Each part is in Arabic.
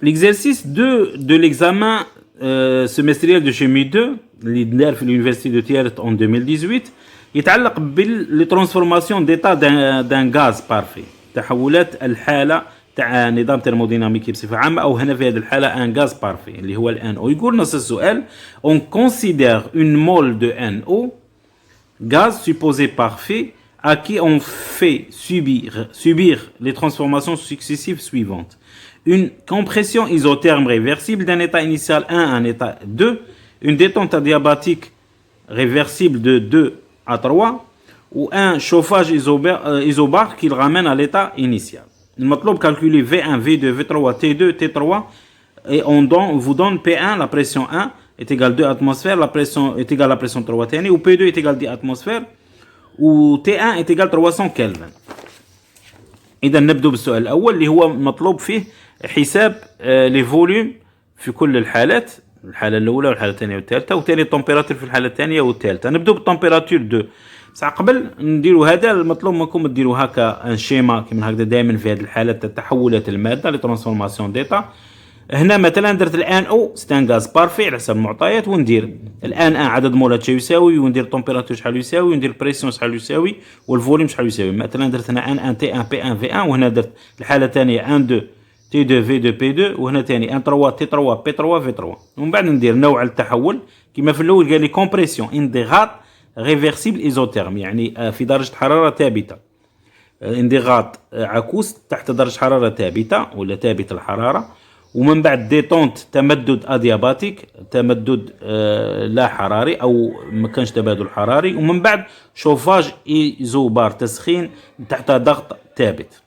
l'exercice 2 de l'examen semestriel de chimie 2 اللي دار في l'université de Thiers en 2018 يتعلق باللي ترانسفورماسيون ديتا دان غاز بارفي، تحولات الحاله تاع نظام ترموديناميكي بصفه عامه، او هنا في هذه الحاله ان غاز بارفي اللي هو الان او. يقول نص السؤال on considère une mole de NO gaz supposé parfait à qui on fait subir les transformations successives suivantes. Une compression isotherme réversible d'un état initial 1 à un état 2, une détente adiabatique réversible de 2 à 3, ou un chauffage isobare qui le ramène à l'état initial. المطلوب calculer V1, V2, V3, T2, T3 et on vous donne P1, la pression 1 est égale 2 atmosphères, la pression est égale à la pression 3 ثاني, ou P2 est égale 10 atmosphères, ou T1 est égale 300 كلفن. إذا نبدأ بالسؤال الأول اللي هو مطلوب فيه حساب لي فوليوم في كل الحالات، الحالة الأولى والحالة الثانية والثالثة، وثاني التمبيراتور في الحالة الثانية والثالثة. نبدأ بالتمبيراتور 2. بصح قبل نديروا هذا المطلوب منكم ديروا هكا ان شيما كيما هكذا دائما في هذه الحالات تحولات المادة لي ترانسفورماسيون ديتا. هنا مثلا درت الان او ستان غاز بارفي على حسب المعطيات، وندير الان عدد مولات شحال يساوي، وندير التمبيراتور شحال يساوي، وندير البريسيون شحال يساوي، والفوليوم شحال يساوي. مثلا درت هنا ان ان تي 1 بي 1 في 1، وهنا درت الحالة الثانية 1 2 تي 2 في 2 بي 2، وهنا ثاني 1 3 تي 3 بي 3 في 3. ومن بعد ندير نوع التحول كيما في الاول قال لي كومبريسيون انضغاط ريفرسيبل ايزوتيرم، يعني في درجة حرارة ثابتة. انضغاط عكوس تحت درجة حرارة ثابتة ولا ثابت الحرارة. ومن بعد ديتونت تمدد ادياباتيك، تمدد لا حراري او ما كانش تبادل حراري. ومن بعد شوفاج ايزوبار، تسخين تحت ضغط ثابت.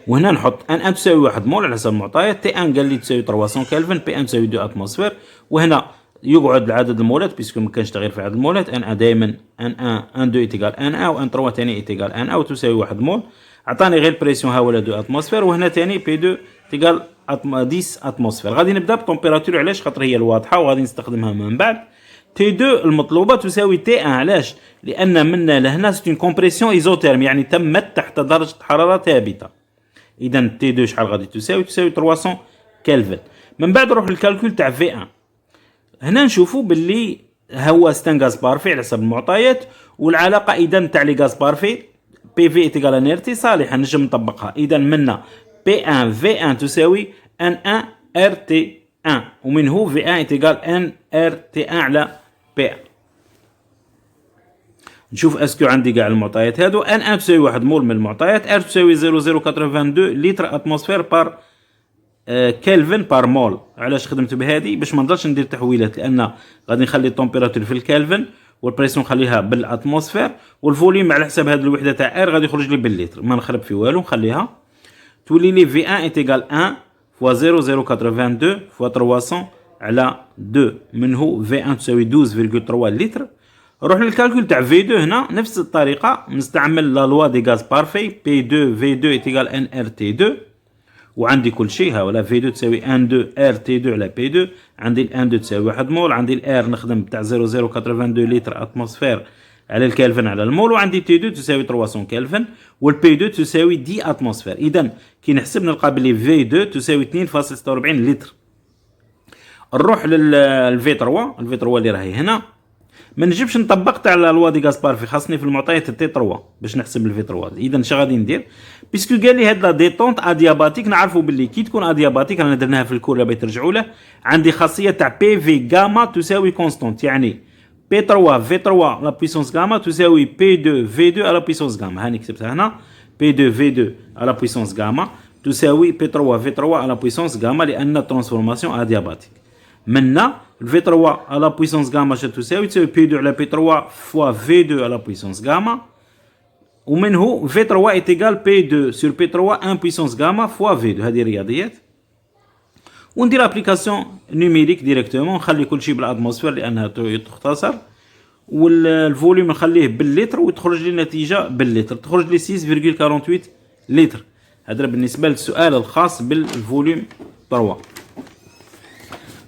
وهنا نحط ان تساوي 1 مول على حسب المعطيات، تي ان قال لي تساوي 300 كلفن، بي ان تساوي 2 اتموسفير. وهنا يقعد عدد المولات بيسكو ما كانش تغيير في عدد المولات، ان دائما ان 2 ايتيغال ان ا، وان 3 ثاني ايتيغال ان ا، وتساوي 1 مول. عطاني غير البريسيون ها ولا 2 اتموسفير. وهنا ثاني بي 2 تيغال 10 اتموسفير. غادي نبدا بالتمبيراتور، علاش؟ خاطر هي الواضحه وغادي نستخدمها من بعد. تي 2 المطلوبه تساوي تي 1، علاش؟ لان منا لهنا سيت اون كومبريسيون ايزوتيرم، يعني تمت تحت درجه حراره ثابته. اذا تي 2 شحال غادي تساوي 300 كلفن. من بعد نروح للكالكول تاع في 1. هنا نشوفوا باللي هو ستان غاز بارفي على حسب المعطيات، والعلاقه اذا تاع لي غاز بارفي بي في ايتيغال ان ار تي صالحه نجم نطبقها. اذا منا بي 1 في 1 تساوي ان 1 ار تي 1، ومنه في 1 ايتيغال ان ار تي 1 على بي 1. نشوف اسكو عندي كاع المعطيات هادو. ان 1 تساوي 1 مول من المعطيات، ار تساوي 0.082 لتر اتموسفير بار كلفن بار مول. علاش خدمت بهذه؟ باش ما نضلش ندير تحويلات، لان غادي نخلي التمبيراتور في الكلفن والبريسيون نخليها بالاتموسفير، والفوليوم على حسب هذه الوحده تاع ار غادي يخرج لي باللتر. ما نخرب في والو، نخليها تولي لي في 1 ايتيغال 1 فوا 0.082 فوا 300 على 2، منه في 1 تساوي 12.3 لتر. نروح للكالكول تاع في 2. هنا نفس الطريقه نستعمل لا لوا دي غاز بارفي، بي 2 في 2 ايتيغال ان ار تي 2، وعندي كل شيء. ها ولا في 2 تساوي ان 2 ار تي 2 على بي 2، عندي الان 2 تساوي 1 مول، عندي الار نخدم تاع 0.082 لتر اتموسفير على الكلفن على المول، وعندي تي 2 تساوي 300 كلفن، والبي 2 تساوي 10 اتموسفير. اذا كي نحسب نلقى بلي في 2 تساوي 2.46 لتر. نروح للفي 3. الفي 3 اللي راهي هنا ما نجيبش نطبق تاع لا لوا دي غاز بارفي، خاصني في المعطيات تي 3 باش نحسب الفي 3. اذا اش غادي ندير؟ بيسكو قال لي هاد لا ديتونت ادياباتيك، نعرفوا باللي كي تكون ادياباتيك رانا درناها في الكور باغي ترجعوا له، عندي خاصيه تاع بي في غاما تساوي كونستانت، يعني بي 3 في 3 لا بويسونس غاما تساوي بي 2 في 2 على بويسونس غاما. هاني كتبتها هنا، بي 2 في 2 على بويسونس غاما تساوي بي 3 في 3 على بويسونس غاما، لان الترانسفورماسيون ادياباتيك. منا الفي 3 على بويسونس غاما شنو تساوي؟ تساوي بي 2 على بي 3 فوا في 2 على بويسونس غاما، ومنه في 3 ايتيغال بي 2 سور بي 3 1 بويسونس غاما فوا في 2. هذه رياضيات. وندير ابليكاسيون نيميريك ديريكتومون، نخلي كل شيء بالاتموسفير لانها تختصر، والفوليوم نخليه باللتر وتخرج لي النتيجه باللتر، تخرج لي 6.48 لتر. هذا بالنسبه للسؤال الخاص بالفوليوم 3.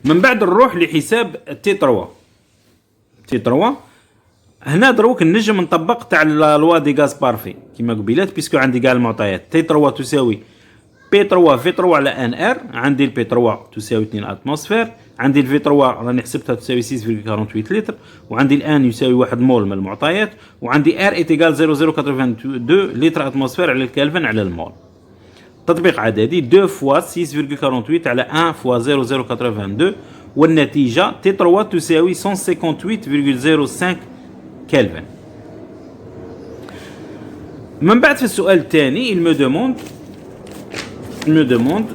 من بعد نروح لحساب تي 3. تي 3 هنا دروك نجم نطبق تاع لا لوا دي غاز بارفي كيما قبيلات، بيسكو عندي كاع المعطيات. تي 3 تساوي بي 3 في 3 على ان ار. عندي البي 3 تساوي 2 اتموسفير، عندي الفي 3 راني حسبتها تساوي 6.48 لتر، وعندي الان يساوي 1 مول من المعطيات، وعندي ار ايتيغال 0.082 لتر اتموسفير على الكلفن على المول. تطبيق عددي 2 فوا 6.48 على 1 فوا 0.082، والنتيجة تي 3 تساوي 158.05 كلفن. من بعد في السؤال الثاني il me demande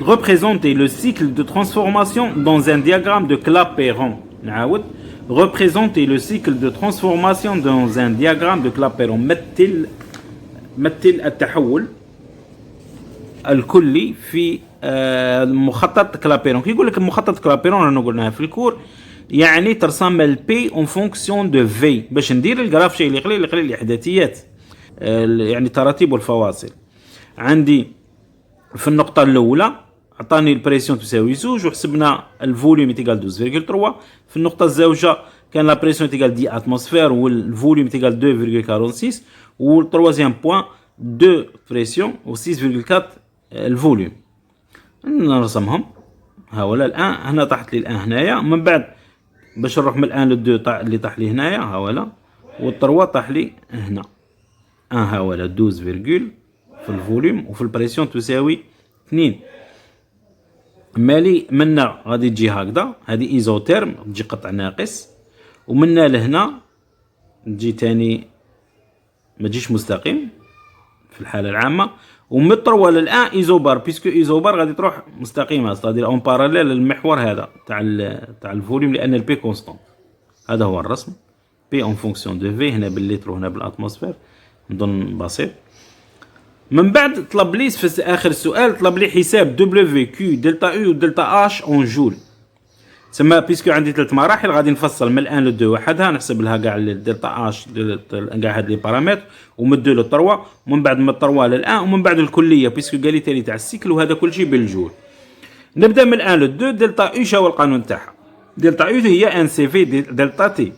représenter le cycle de transformation dans un diagramme de Clapeyron. نعاود représenter le cycle de transformation dans un diagramme de Clapeyron. مثل التحول الكلي في مخطط كلابيرون. كي يقول لك مخطط كلابيرون رانا قلناها في الكور، يعني ترسم البي اون فونكسيون دو في. باش ندير الجراف شيء اللي قليل الاحداثيات، يعني التراتيب والفواصل. عندي في النقطة الأولى عطاني البريسيون تساوي 2 وحسبنا الفوليوم تيغال 12.3. في النقطة الزوجة كان لا بريسيون تيغال 10 اتموسفير والفوليوم تيغال 2.46، والتروازيام بوان 2 بريسيون و 6.4 الفوليوم. نرسمهم هاولا. الان هنا طاحت لي الان هنايا، من بعد باش نروح من الان للدو اللي طاح لي هنايا هاولا، والتروا طاح لي هنا هاولا 12 فيرغول في الفوليوم، وفي البريسيون تساوي 2. مالي منا غادي تجي هكذا، هذه ايزوتيرم تجي قطع ناقص، ومنا لهنا تجي تاني ما تجيش مستقيم في الحالة العامة، ومن 3 للان ايزوبار، بيسكو ايزوبار غادي تروح مستقيمه، صادير اون باراليل للمحور هذا تاع الفوليوم، لان البي كونستون. هذا هو الرسم، بي اون فونكسيون دو في، هنا بالليتر وهنا بالاتموسفير، نظن بسيط. من بعد طلب لي في اخر السؤال طلب لي حساب دبليو كيو دلتا يو ودلتا اش اون جول. تسمى بيسكو عندي 3 مراحل غادي نفصل من الان للدو وحدها، نحسب لها كاع الدلتا اش كاع هاد لي بارامتر، ومن الدو للطروا، ومن بعد من الطروا للان، ومن بعد الكليه بيسكو قال لي تالي تاع السيكل، وهذا كل شيء بالجول. نبدا من الان للدو. دلتا يو شاو القانون تاعها؟ دلتا يو هي ان سي في دلتا تي،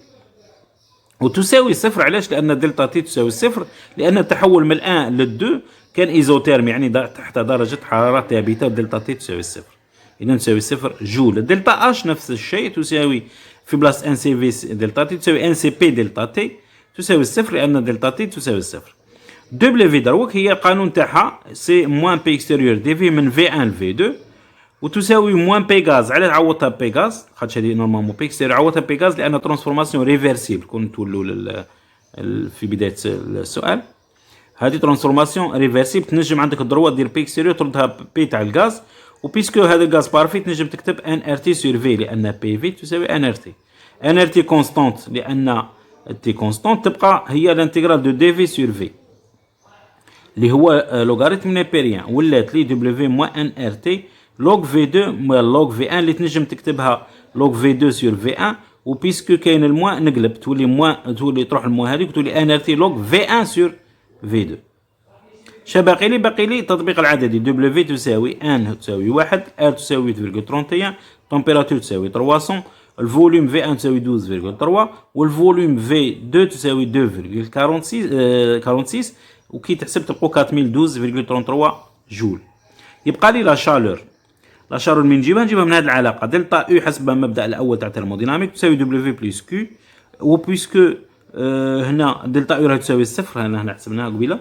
وتساوي صفر. علاش؟ لان دلتا تي تساوي صفر، لان التحول من الان للدو كان ايزوتيرم، يعني تحت درجه حراره ثابته، دلتا تي تساوي صفر، إذا تساوي صفر جول. دلتا اش نفس الشيء، تساوي في بلاص ان سي في دلتا تي تساوي ان سي بي دلتا تي تساوي الصفر، لأن دلتا تي تساوي الصفر. دبليو في دروك هي القانون تاعها سي موان بي اكستيريور دي في من في ان في 2، وتساوي موان بي غاز. علاش عوضتها بي غاز؟ خاطش هذه نورمالمون بي اكستيريور، عوضتها بي غاز لأن ترانسفورماسيون ريفيرسيبل. كون تولوا في بداية السؤال، هذه ترانسفورماسيون ريفيرسيبل، تنجم عندك الدروات دير بي اكستيريور تردها بي تاع الغاز، وبيسكو هذا الغاز بارفي تنجم تكتب ان ار تي سور في، لان بي في تساوي ان ار تي. ان ار تي كونستانت، لان تي كونستانت تبقى هي الانتجرال دو دي في سور في اللي هو لوغاريتم نيبيريان، ولات لي دبليو موان ان ار تي لوغ في 2 موان لوغ في 1 اللي تنجم تكتبها لوغ في 2 سور في 1، وبيسكو كاين الموان نقلب تولي موان، تولي تروح الموان هذيك وتولي ان ار تي لوغ في 1 سور في 2. باقي لي؟ باقي لي التطبيق العددي. دبليو تساوي ان تساوي 1، ار تساوي 8.31، تمبيراتور تساوي 300، الفوليوم في 1 تساوي 12.3، والفوليوم في 2 تساوي 2.46، وكي تحسب تلقوا 4012.33 جول. يبقى لي لا شالور. لا شالور من نجيبها من هذه العلاقه دلتا يو حسب المبدا الاول تاع الثرموديناميك تساوي دبليو بلس كيو، وبيسكو هنا دلتا يو راهي تساوي الصفر، هنا حسبناها قبيله،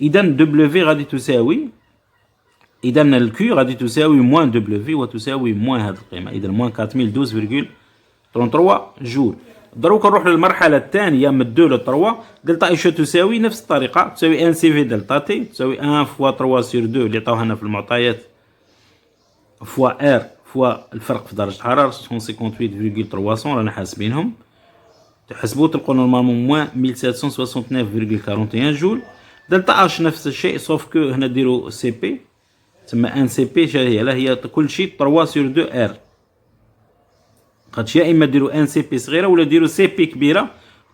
إذا دبليو غادي تساوي، إذا الكيو غادي تساوي موان دبليو وتساوي موان هذه القيمة، إذا موان 4012.33 جول. دروك نروح للمرحلة الثانية من 2 ل 3. دلتا اي شو تساوي نفس الطريقة، تساوي ان سي في دلتا تي تساوي 1 فوا 3 سور 2 اللي عطاوها لنا في المعطيات فوا ار فوا الفرق في درجة الحرارة 158.300 رانا حاسبينهم، تحسبوا تلقوا نورمالمون موان 1769.41 جول. دلتا اش نفس الشيء، سوف كو هنا ديروا سي بي، تسمى ان سي بي هي كل شيء 3 سور 2 ار، خاطش يا اما ديروا ان سي بي صغيره ولا ديروا سي بي كبيره،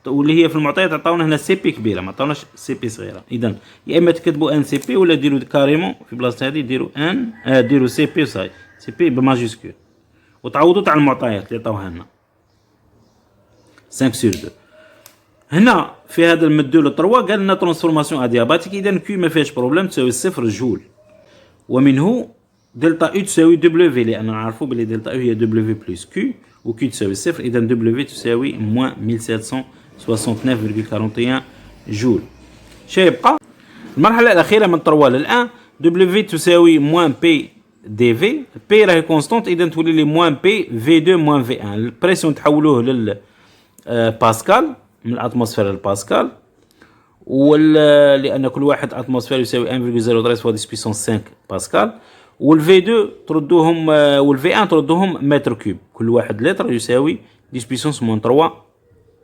واللي هي في المعطيات عطاونا هنا سي بي كبيره، ما عطاوناش سي بي صغيره. اذا يا اما تكتبوا ان سي بي ولا ديروا كاريمون في بلاصه هذه ديروا ان ديروا سي بي صاي سي بي بماجيسكول، وتعوضوا تاع المعطيات اللي عطاوها لنا 5 سور 2. هنا في هذا المد 2 ل 3 قال لنا ترانسفورماسيون ادياباتيك، اذا كيو ما فيهاش بروبليم تساوي صفر جول، ومنه دلتا او تساوي دبليو في، لان نعرفوا بلي دلتا او هي دبليو بلس كيو، وكيو تساوي صفر، اذا دبليو تساوي موان 1769.41 جول. شنو يبقى؟ المرحله الاخيره من 3 ل 1 دبليو تساوي موان بي دي في، بي راهي كونستونت، اذا تولي لي موان بي في 2 موان في 1. البريسيون تحولوه لل باسكال، من الاتموسفير للباسكال، لان كل واحد اتموسفير يساوي 1.03 فوا 10 بيسونس 5 باسكال، والفي 2 تردوهم والفي 1 تردوهم متر كوب، كل واحد لتر يساوي 10 بيسونس موان 3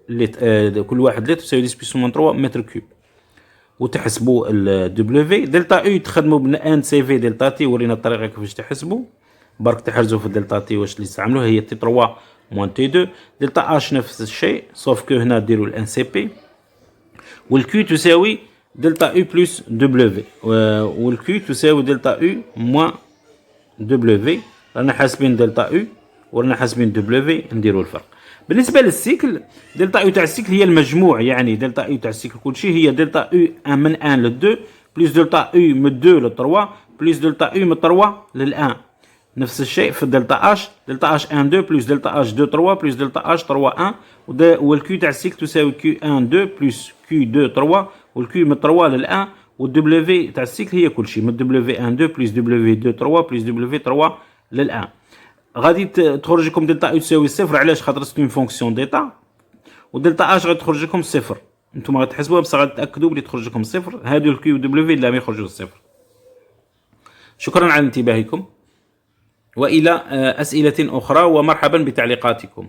لتر، كل واحد لتر يساوي 10 بيسونس موان 3 متر كوب. وتحسبوا الدبليو في دلتا او تخدموا بان سي في دلتا تي، ورينا الطريقه كيفاش تحسبوا، برك تحرزوا في الدلتا تي واش اللي تستعملوه هي تي 3 موان تي 2. دلتا اش نفس الشيء، سوف كو هنا ديروا الان سي بي، والكيو تساوي دلتا او بلس دبليو في، والكيو تساوي دلتا او موان دبليو في. رانا حاسبين دلتا او ورانا حاسبين دبليو في، نديروا الفرق. بالنسبه للسيكل، دلتا او تاع السيكل هي المجموع، يعني دلتا او تاع السيكل كلشي هي دلتا او من 1 ل 2 بلس دلتا او من 2 ل 3 بلس دلتا او من 3 ل 1. نفس الشيء في الدلتا اش، دلتا اش 1 2 بلس دلتا اش 2 3 بلس دلتا اش 3 1، والكيو تاع السيكل تساوي كيو 1 2 بلس كيو 2 3، والكيو من 3 ل 1، والدبليو في تاع السيكل هي كلشي من دبليو في 1 2 بلس دبليو في 2 3 بلس دبليو في 3 ل 1. غادي تخرج لكم دلتا او تساوي صفر، علاش؟ خاطر سيت اون فونكسيون ديتا، ودلتا اش غادي تخرج لكم صفر، نتوما غتحسبوها بصح غادي تاكدوا بلي تخرج لكم صفر. هادو الكيو دبليو في لا ما يخرجوا صفر. شكرا على انتباهكم، والى اسئله اخرى، ومرحبا بتعليقاتكم.